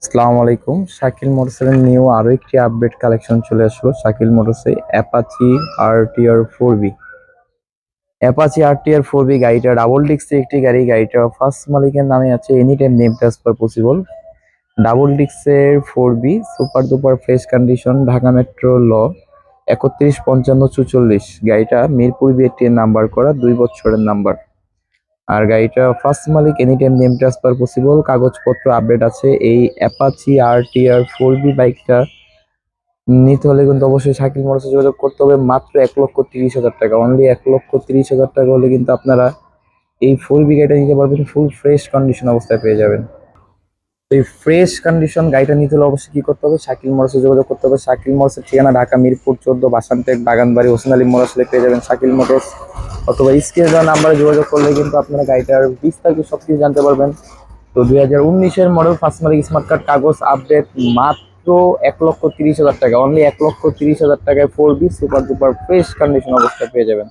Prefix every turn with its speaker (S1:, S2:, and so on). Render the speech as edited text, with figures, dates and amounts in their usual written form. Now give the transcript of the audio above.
S1: আসসালামু আলাইকুম। শাকিল মোটরসের নিউ আরো একটি আপডেট কালেকশন চলে আসলো শাকিল মোটরসে অ্যাপাচি আরটিআর 4বি। অ্যাপাচি আরটিআর 4বি গাড়িটা ডাবল ডিস্কের একটি গাড়ি। গাড়িটা ফার্স্ট মালিকের নামে আছে, any time name transfer possible. Double ডিস্কের 4বি, super duper fresh condition, Dhaka metro ল 315544। গাড়িটা মিরপুর বিএটিএর নাম্বার করা, 2 বছরের নাম্বার। আর গাড়িটা ফার্স্ট মালিক, any time name transfer possible, কাগজপত্র আপডেট আছে। এই অ্যাপাচি আরটিআর 4বি বাইকটা নিতে হলে কিন্তু অবশ্যই শাকিল মোটরসে যোগাযোগ করতে হবে। মাত্র 1,30,000 টাকা, অনলি 1,30,000 টাকা হলে কিন্তু আপনারা এই 4বি গাড়িটা নিতে পারবেন। ফুল ফ্রেশ কন্ডিশন অবস্থায় পেয়ে যাবেন। তো এই ফ্রেশ কন্ডিশন গাড়িটা নিতে হলে অবশ্যই কি করতে হবে, শাকিল মোটরসে যোগাযোগ করতে হবে। শাকিল মোটরসের ঠিকানা ঢাকা মিরপুর 14, বাসানটেক, বাগানবাড়ি, হোসেন আলী মোড় আসলে পেয়ে যাবেন শাকিল মোটরস। অথবা স্ক্রিনে দেওয়া নাম্বারে যোগাযোগ করলে কিন্তু আপনারা গাড়িটার বিস্তারিত সবকিছু জানতে পারবেন। তো 2019-এর মডেল, ফার্স্ট মালিক, স্মার্ট কার্ড, কাগজ আপডেট, মাত্র 1,30,000 টাকা, অনলি 1,30,000 টাকায় 4বি সুপার ডুপার ফ্রেশ কন্ডিশন অবস্থায় পেয়ে যাবেন।